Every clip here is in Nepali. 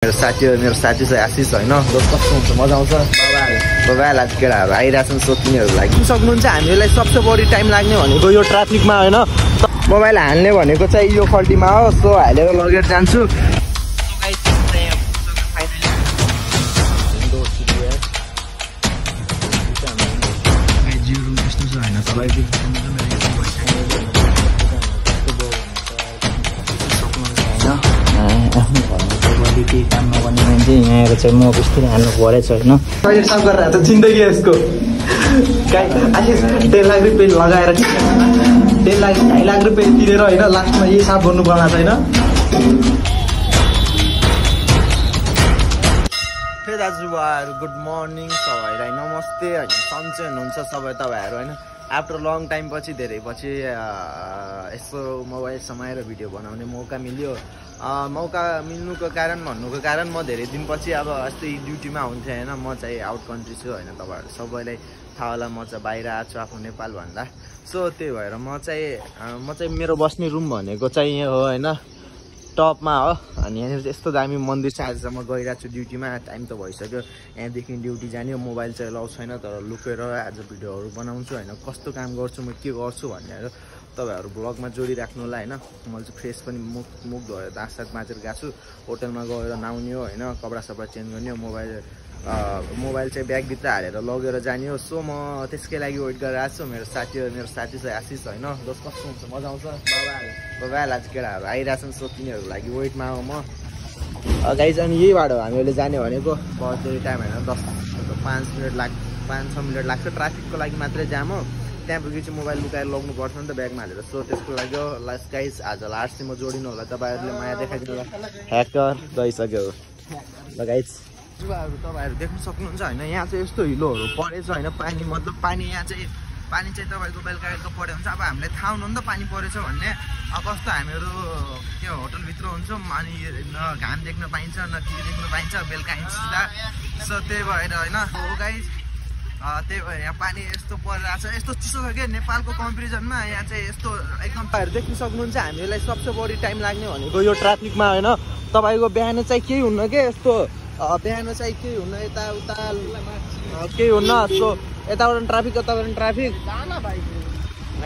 मेरो साथी चाहिँ आशिष होइन कस्तो हुन्छ मजा आउँछ बाबाले आज केटाहरू आइरहेछन् सोध्नेहरू लागि सक्नुहुन्छ हामीलाई सबसे बढी टाइम लाग्ने भनेको यो ट्राफिकमा होइन मोबाइल हाल्ने भनेको चाहिँ यो खल्टीमा हो सो हालेर लगेर जान्छु केही काम नगर्ने मान्छे यहाँ आएर चाहिँ म बिस्तारै हाल्नु परेछ होइन कहिले साफ गरेर त जिन्दगी यसको आशिष 10 लाख रुपियाँ लगाएर 2.5 लाख रुपियाँ तिरेर होइन लास्टमा यही साफ गर्नु पर्ला छैन दाजुभाइहरू गुड मर्निङ सबैलाई नमस्ते होइन सन्चै हुनुहुन्छ सबै तपाईँहरू होइन आफ्टर लङ टाइम पछि धेरै पछि यसो मोबाइल समाएर भिडियो बनाउने मौका मिल्यो मौका मिल्नुको कारण भन्नुको कारण म धेरै दिनपछि अब यस्तै ड्युटीमा हुन्थेँ होइन म चाहिँ आउट कन्ट्री छु होइन तपाईँहरू सबैलाई थाहा होला म चाहिँ बाहिर आएको छु आफ्नो नेपालभन्दा सो त्यही भएर म चाहिँ मेरो बस्ने रुम भनेको चाहिँ यहाँ हो होइन टपमा हो अनि यहाँनिर यस्तो दामी मन्दिर छ आजसम्म गइरहेको छु ड्युटीमा टाइम त भइसक्यो यहाँदेखि ड्युटी जाने मोबाइल चाहिँ एलाउ छैन तर लुकेर आज भिडियोहरू बनाउँछु होइन कस्तो काम गर्छु म के गर्छु भनेर तपाईँहरू ब्लगमा जोडिराख्नुलाई होइन मैले चाहिँ फ्रेस पनि मुख धोएर दाँत साथ माझेर गएको छु होटलमा गएर नुहाउने हो होइन कपडा सपडा चेन्ज गर्ने हो मोबाइल चाहिँ ब्यागभित्र हालेर लगेर जाने हो सो म त्यसकै लागि वेट गरिरहेको छु मेरो साथी चाहिँ आशिष होइन कस्तो हुन्छ मजा आउँछ बाबाले आज केटाहरू आइरहेछन् सोध्नेहरू लागि वेटमा हो म गाइज अनि यही बाटो हामीले जाने भनेको बर्थडे टाइम होइन 5-6 मिनट लाग्छ ट्राफिकको लागि मात्रै जाम हो त्यहाँ पुगेपछि चाहिँ मोबाइल लुकाएर लग्नु पर्छ नि त ब्यागमा हालेर सो त्यसको लागि हो लास्ट गाइज आज लास्ट चाहिँ म जोडिनु होला तपाईँहरूले माया देखाइदिनु होला ह्याकर गइसक्यो ल गाइज तपाईँहरू देख्न सक्नुहुन्छ होइन यहाँ चाहिँ यस्तो हिलोहरू परेछ होइन पानी मतलब पानी तपाईँको बेलुका बेलुका पऱ्यो भने चाहिँ अब हामीलाई थाहा हुनु नि त पानी परेछ भन्ने अब कस्तो हामीहरू त्यो होटलभित्र हुन्छौँ अनि न घाम देख्न पाइन्छ न के देख्न पाइन्छ बेलुका सिधा सो त्यही भएर होइन हो गाइज त्यही भएर यहाँ पानी यस्तो परिरहेको छ यस्तो चिसो छ कि नेपालको कम्पेरिजनमा यहाँ चाहिँ यस्तो एकदम तपाईँहरू देख्न सक्नुहुन्छ हामीलाई सबसे बढी टाइम लाग्ने भनेको यो ट्राफिकमा होइन तपाईँको बिहान चाहिँ केही हुन्न कि यस्तो बिहान चाहिँ केही हुन्न यताउता केही हुन्न सो यताबाट ट्राफिक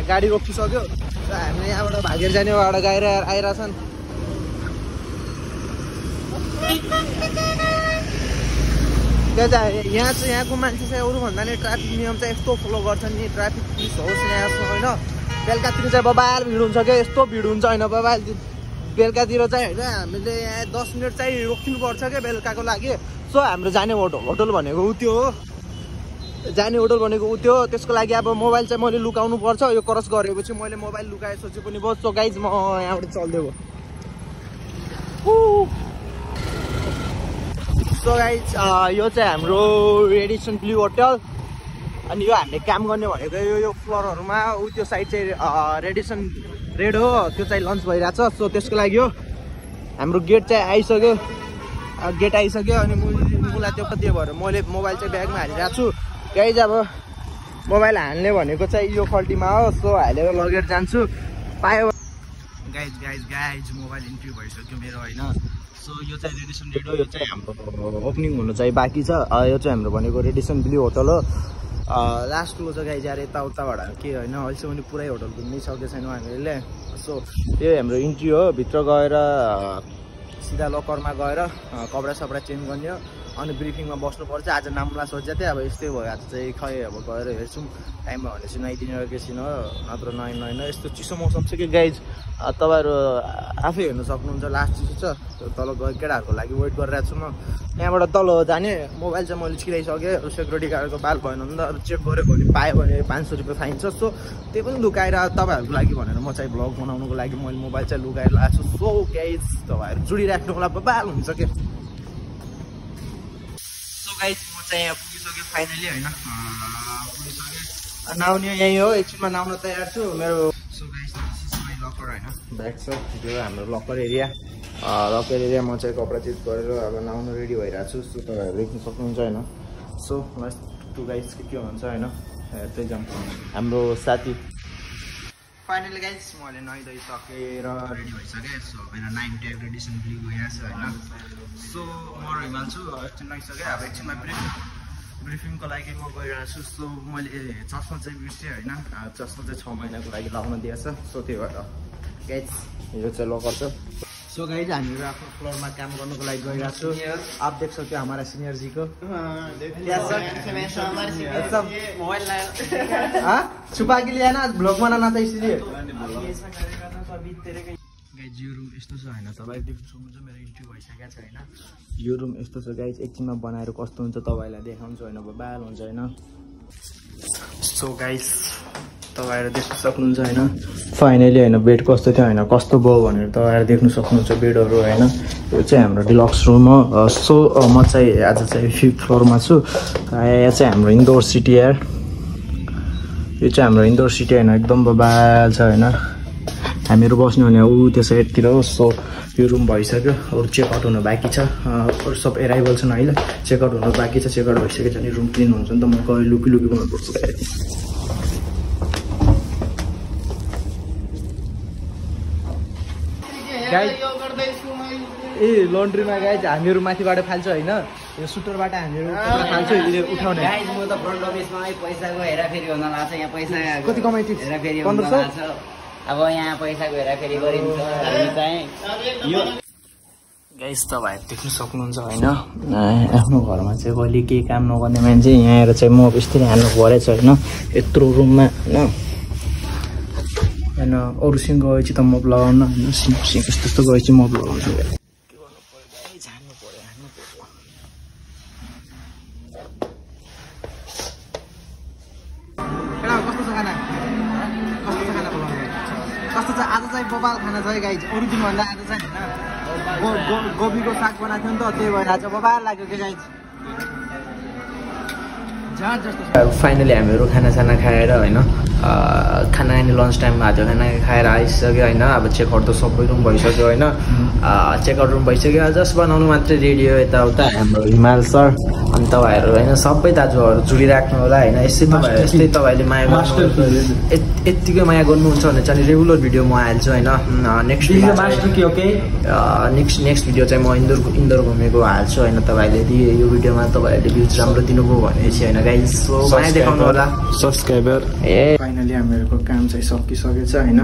गाडी रोकिसक्यो हामीले यहाँबाट भागेर जाने उहाँबाट गएर आइरहेछन् त्यो चाहिँ यहाँको मान्छे चाहिँ अरूभन्दा नि ट्राफिक नियम चाहिँ यस्तो फलो गर्छ नि ट्राफिक पुलिस होस् यहाँ होइन बेलुकातिर चाहिँ बबाल भिड हुन्छ क्या यस्तो भिड हुन्छ होइन बबाल बेलुकातिर चाहिँ होइन हामीले यहाँ 10 मिनट चाहिँ रोकिनुपर्छ क्या बेलुकाको लागि सो हाम्रो जाने होटल भनेको उ त्यो हो त्यसको लागि अब मोबाइल चाहिँ मैले लुकाउनु पर्छ यो क्रस गरेपछि मैले मोबाइल लुकाए सोचे पनि बस सो गाइज म यहाँबाट चल्दै हो सो गाइज यो चाहिँ हाम्रो रेडिसन ब्लू होटल अनि यो हामीले काम गर्ने भनेको यो फ्लोरहरूमा उ त्यो साइड चाहिँ रेडिसन रेड हो त्यो चाहिँ लन्च भइरहेछ सो त्यसको लागि हो हाम्रो गेट चाहिँ आइसक्यो अनि मलाई त्यो भएर मैले मोबाइल चाहिँ ब्यागमा हालिरहेको छु गाइज अब मोबाइल हाल्ने भनेको चाहिँ यो खल्टीमा हो सो हालेर लगेर जान्छु पायो गाइज मोबाइल इन्ट्री भइसक्यो मेरो होइन सो यो चाहिँ रेडिसन रेड हो यो चाहिँ हाम्रो ओपनिङ हुनु चाहिँ बाँकी छ यो चाहिँ हाम्रो भनेको रेडिसन ब्लू होटल हो लास्ट क्लोज गाइज यार यताउताबाट के होइन अहिलेसम्म पनि पुरै होटल घुम्नै सकेको छैनौँ हामीले सो यो हाम्रो इन्ट्री हो भित्र गएर सिधा लकरमा गएर कपडा सपडा चेन्ज गर्ने हो अनि ब्रिफिङमा बस्नुपर्छ आज नामला सोचे थिएँ अब यस्तै भयो आज चाहिँ खै अब गएर हेर्छौँ टाइममा भनेपछि नुहाइदिने एकैछिन हो नत्र नआइन यस्तो चिसो मौसम छ कि गाइज तपाईँहरू आफै हेर्नु सक्नुहुन्छ लास्ट चिसो छ तल गयो केटाहरूको लागि वेट गरिरहेको छु म यहाँबाट तल जाने मोबाइल चाहिँ मैले छिराइसकेँ सेक्युरिटी गार्डको बाल भएन भने त चेक गरेको भने पायो भने 500 रुपियाँ फाइन छ सो त्यो पनि लुकाएर तपाईँहरूको लागि भनेर म चाहिँ भ्लग बनाउनुको लागि मैले मोबाइल चाहिँ लुकाएर लगाएको छु सो गाइज तपाईँहरू जोडिराख्नु होला बाल हुन्छ कि गाइज म चाहिँ यहाँ पुगिसकेँ फाइनली होइन पुगिसकेँ नुहाउने यहीँ हो एकछिनमा नुहाउन तयार छु मेरो सो गाइज लकर होइन ब्याग छ त्यो हाम्रो लकर एरिया म चाहिँ कपडा चेन्ज गरेर अब नुहाउनु रेडी भइरहेको छु सो तपाईँहरू देख्न सक्नुहुन्छ होइन सो लास्ट टु गाइज के हुन्छ होइन हेर्दै जाउँ हाम्रो साथी फाइनली गाइस मैले नुहाइधुवाइ सकेर रेडी भइसकेँ। सो मेरो 9 ट्याग रेडिसन ब्लू गएको छ होइन। सो म हिमाल्छु एकछिन नुहाइसकेँ। अब एकछिनमा ब्रिफिङको लागि म गइरहेको छु। सो मैले चस्मा चाहिँ बिर्सेँ होइन। चस्मा चाहिँ 6 महिनाको लागि लगाउन दिएछ। सो त्यही भएर गाइस यो चाहिँ लकर छ। सो गाइस हामीहरू आफ्नो फ्लोरमा काम गर्नुको लागि गइरहेको छु। आप देख सकते हो हमारा सीनियर जी को। छुपा के लिए ना ब्लॉग बनाना था इसलिए। गाइस यो रुम यस्तो छ होइन, तपाईहरु देख्न सक्नुहुन्छ मेरो इन्ट्री भइसकेको छ होइन। यो रुम यस्तो छ गाइस, एकछिनमा बनाएर कस्तो हुन्छ तपाईहरुलाई देखाउँछु होइन, बाल हुन्छ होइन। सो गाइस तपाईहरु देख्न सक्नुहुन्छ होइन, फाइनली होइन बेड कस्तो थियो होइन, कस्तो भयो भनेर तपाईहरु देख्न सक्नुहुन्छ बेडहरु होइन। यो चाहिँ हाम्रो डिलक्स रुम हो। सो म चाहिँ आज चाहिँ 5th फ्लोरमा छु। यहाँ चाहिँ हाम्रो इन्डोर सिटी यार, यो चाहिँ हाम्रो इन्डोर सिटी होइन, एकदम बबाल छ होइन। हामीहरू बस्नु भने ऊ त्यो साइडतिर हो। सो यो रुम भइसक्यो, अरू चेकआउट हुनु बाँकी छ। अरू सब एराइभल छन् अहिले, चेकआउट हुनु बाँकी छ। चेकआउट भइसक्यो भने रुम क्लिन हुन्छ नि त। म गएर लुकी गर्नुपर्छ। ए लन्ड्रीमा गाइज हामीहरू माथिबाट फाल्छ होइन, यो सुटरबाट हामीहरू फाल्छ उठाउने। म त फ्रन्ट अफिसमा पैसाको हेराफेरी हुन लाग्छ। यहाँ पैसा कति कमाइथ्यो? हेराफेरी 1500। अब यहाँ पैसाको हेराफेरी गरिन्छ चाहिँ यो गाइस तपाईहरु देख्न सक्नुहुन्छ होइन। आफ्नो घरमा चाहिँ कहिले केही काम नगर्ने मान्छे यहाँ आएर चाहिँ म यस्तरी हाल्नु परेछ होइन, यत्रो रुममा होइन। होइन अरूसँग गएपछि त मप लगाउन होइन, सिङ यस्तो गएपछि मप लगाउँछु। के गर्नु पर्यो गाइस, हान्नु पर्यो। कस्तो छ खाना? कस्तो छ? आज चाहिँ बबाल खाना छ है गाइज। अरू दिनभन्दा आज चाहिँ होइन गोबीको साग बनाएको थियो नि त, त्यही भएर आज बबाल लाग्यो के गाइज। फाइनली हामीहरू खानासाना खाएर होइन, खाना खाने लन्च टाइममा आज खाना खाएर आइसक्यो होइन। अब चेकआउट त सबै रुम भइसक्यो होइन, चेकआउट रुम भइसक्यो। जस्ट बनाउनु मात्रै रेडी हो यताउता हाम्रो हिमाल सर। अनि तपाईँहरू होइन सबै दाजुहरू जुडिराख्नु होला होइन। यस्तै तपाईँहरूले माया यत्तिकै माया गर्नुहुन्छ भने चाहिँ रेगुलर भिडियो म हाल्छु होइन। नेक्स्ट भिडियो चाहिँ म इन्दोर घुमेको हाल्छु होइन। तपाईँहरूले यो भिडियोमा तपाईँहरूले भ्युज राम्रो दिनुभयो भनेपछि होइन गाइस, सो माया देखाउनु होला सब्सक्राइबर। फाइनली हामीहरूको काम चाहिँ सकिसकेको छ होइन,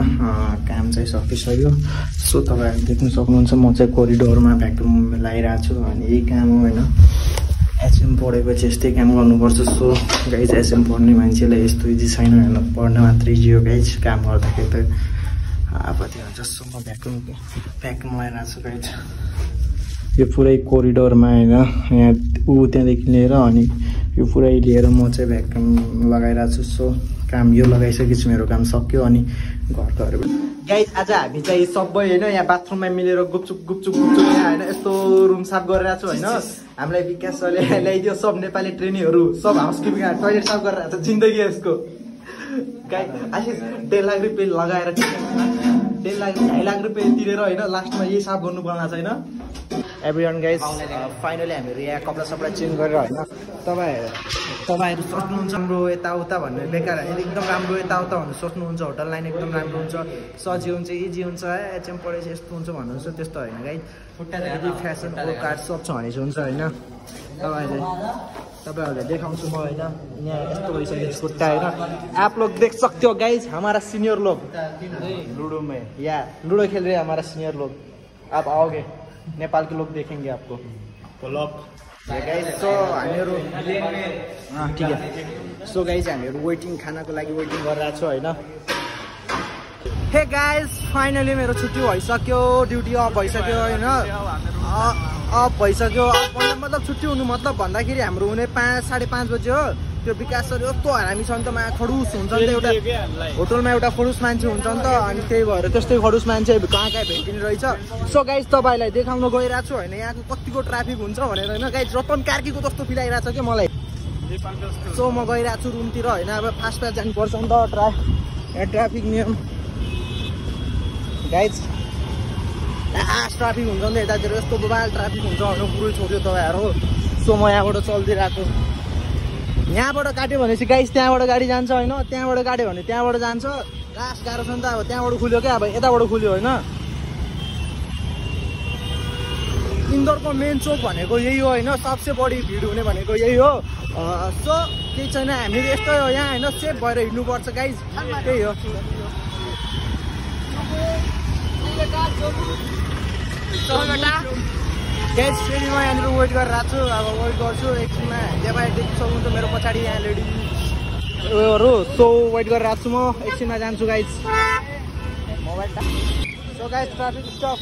काम चाहिँ सकिसक्यो। सो तपाईँहरू देख्न सक्नुहुन्छ म चाहिँ कोरिडोरमा भ्याक्युम लगाइरहेको छु। अनि यही काम हो होइन, एचएम पढेपछि यस्तै काम गर्नुपर्छ। सो गाइज एचएम पढ्ने मान्छेलाई यस्तो इजी छैन होइन, पढ्न मात्रै इजी हो गाइज, काम गर्दाखेरि त अब त्यो हुन्छ। सो म भ्याक्युम लगाइरहेको छु गाइज। यो पुरै कोरिडोरमा होइन, यहाँ त्यहाँदेखि लिएर अनि यो पुरै लिएर म चाहिँ भ्याक्युम लगाइरहेको छु। सो काम यो लगाइसकेपछि मेरो काम सक्यो। अनि घरकोहरू गाइज आज हामी चाहिँ सबै होइन यहाँ बाथरुममा मिलेर गुपचुप यहाँ होइन यस्तो रुम साफ गरिरहेको छु होइन। हामीलाई विकास सरले ल्याइदियो सब नेपाली ट्रेनीहरू सब हाउसकिपिङ टोइलेट साफ गरिरहेको छ। जिन्दगी यसको गाइज आशिष 1.5 लाख रुपियाँ लगाएर 2.5 लाख रुपियाँ तिरेर होइन लास्टमा यही साफ गर्नु पर्ने छैन। एभ्रिवान गाइज फाइनली हामीहरू यहाँ कपडा सपडा चेन्ज गरेर होइन, तपाईँहरू सोच्नुहुन्छ राम्रो यताउता भन्ने बेकार, एकदम राम्रो यताउता भन्नु सोच्नुहुन्छ। होटल लाइन एकदम राम्रो हुन्छ, सजिलो हुन्छ, इजी हुन्छ। एचएम पढेपछि यस्तो हुन्छ भन्नुहुन्छ, त्यस्तो होइन गाइज। यदि फेसन प्रो कार्ड सब छ भने चाहिँ हुन्छ होइन। तपाईँहरूले देखाउँछु म होइन, यहाँ यस्तो भइसकेको खुट्टा होइन। आप लोग देख सकते हो गाइज, हमारा सीनियर लोग लूडो में या लूडो खेल रहे हमारा सीनियर लोग। आप आओगे नेपाल के लोग देखेंगे आपको गाइज। सो हामीहरू ठिक है। सो गाइज हामीहरू वेटिङ खानाको लागि वेटिङ गरिरहेको छु होइन। हे गाइज फाइनली मेरो छुट्टी भइसक्यो, ड्युटी अफ भइसक्यो होइन, अफ भइसक्यो। मतलब छुट्टी हुनु मतलब भन्दाखेरि हाम्रो हुने 5-5:30 बजे हो। त्यो विकास सर यस्तो हरामी छ नि त, मा खडुस हुन्छ नि त, एउटा होटलमा एउटा खडुस मान्छे हुन्छ नि त। अनि त्यही भएर त्यस्तै खडुस मान्छे कहाँ भेटिने रहेछ। सो गाइज तपाईँलाई देखाउन गइरहेको छु होइन, यहाँको कतिको ट्राफिक हुन्छ भनेर होइन गाइज। रतन कार्कीको जस्तो फिल आइरहेको छ कि मलाई। सो म गइरहेको छु रुमतिर होइन। अब फास्ट जानुपर्छ नि त, यहाँ ट्राफिक नियम गाइज। लास्ट ट्राफिक हुन्छ नि त यतातिर, यस्तो बबाल ट्राफिक हुन्छ होइन, पुरै छोड्यो तपाईँहरू। सो म यहाँबाट चल्दिरहेको, यहाँबाट काट्यो भनेपछि गाइस त्यहाँबाट गाडी जान्छ होइन, त्यहाँबाट काट्यो भने त्यहाँबाट जान्छ। लास्ट गाह्रो छ नि त अब त्यहाँबाट खुल्यो क्या अब यताबाट खुल्यो होइन इन्दोरको मेन चोक भनेको यही हो होइन सबसे बढी भिड हुने भनेको यही हो सो केही छैन हामीले यस्तो हो यहाँ होइन सेफ भएर हिँड्नुपर्छ गाइज त्यही हो गाइज फेरि म यहाँनिर वेट गरेर आएको छु अब वेट गर्छु एकछिनमा तपाईँ देख्न सक्नुहुन्छ मेरो पछाडि यहाँ लेडी उयोहरू सो वेट गरेर आएको छु म एकछिनमा जान्छु guys mobile so guys traffic stop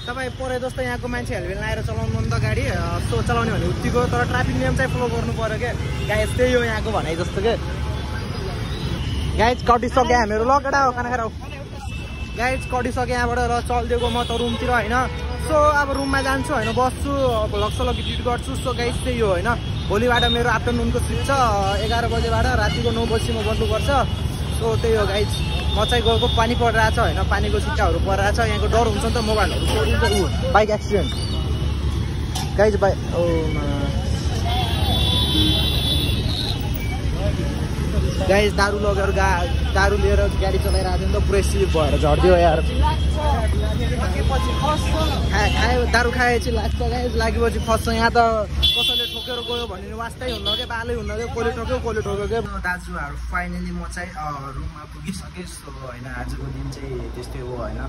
तपाईँ परे जस्तो यहाँको मान्छेहरूले लाएर चलाउनु मन त गाडी सो चलाउने भने उत्तिको तर ट्राफिक नियम चाहिँ फलो गर्नु पर्यो क्या गाइज त्यही हो यहाँको भनाइ जस्तो के गाइज कटिसक्यो हामीहरू ल केटा हो खाना खाएर गाइज कटिसक्यो यहाँबाट र चलिदिएको म त रुमतिर होइन सो अब रुममा जान्छु होइन बस्छु भ्लग एडिट गर्छु सो गाइज त्यही हो होइन भोलिबाट मेरो आफ्टरनुनको ट्रिप छ 11 बजेबाट रातिको 9 बजीसम्म बस्नुपर्छ सो त्यही हो गाइज म चाहिँ गएको पानी परिरहेको छ होइन पानीको छिट्टाहरू परिरहेको छ यहाँको डर हुन्छ नि त मोबाइलहरू छोडिन्छ बाइक एक्सिडेन्ट गाइज गाइज दारू लगेर दारू लिएर गाडी चलाइरहेको थियो नि त पुरै स्लिप भएर झर्दियो यार खायो दारू खाएपछि लाग्छ गाइज लागेपछि फस्छ यहाँ त कसैले ठोकेर गयो भने वास्तै हुन्न क्या बालै हुन्न क्या कसले ठोक्यो क्या दाजुहरू फाइनली म चाहिँ रुममा पुगिसकेँ सो होइन आजको दिन चाहिँ त्यस्तै हो होइन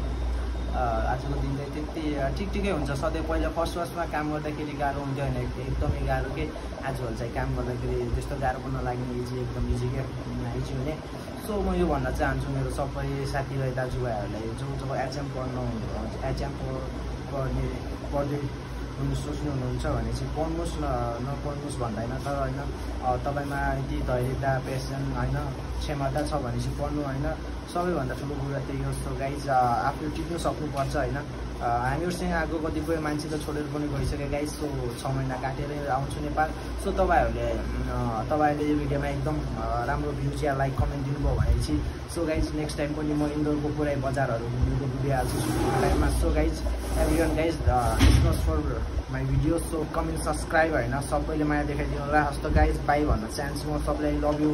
आजको दिन चाहिँ त्यति ठिकै हुन्छ सधैँ पहिला फर्स्टमा काम गर्दाखेरि गाह्रो हुन्थ्यो होइन एकदमै गाह्रो के आजभोलि चाहिँ काम गर्दाखेरि त्यस्तो गाह्रो पनि नलाग्ने एकदम इजी क्या इजी हुने सो म यो भन्न चाहन्छु मेरो सबै साथीभाइ दाजुभाइहरूलाई जो एचएम पढ्दै सोच्नु हुनुहुन्छ भने चाहिँ पढ्नुहोस् नपढ्नुहोस् भन्दैन तर होइन तपाईँमा यति धैर्यता पेसन होइन क्षमता छ भने चाहिँ पढ्नु होइन सबैभन्दा ठुलो कुरा त्यही हो सो गाइज आफूले टिप्नु सक्नुपर्छ होइन हामीहरूसँग आएको कतिपय मान्छे त छोडेर पनि गइसक्यो गाइज सो 6 महिना काटेर आउँछु नेपाल सो तपाईँहरूले यो भिडियोमा एकदम राम्रो भ्युज या लाइक कमेन्ट दिनुभयो भनेपछि सो गाइज नेक्स्ट टाइम पनि म इन्दोरको पुरै बजारहरू घुमेको भिडियो हाल्छु टाइममा so guys everyone guys thanks for my video so comment subscribe होइन सबैले माया देखाइदिनु होला हस्त गाइज बाई भन्न चाहन्छु म सबैलाई लभ यु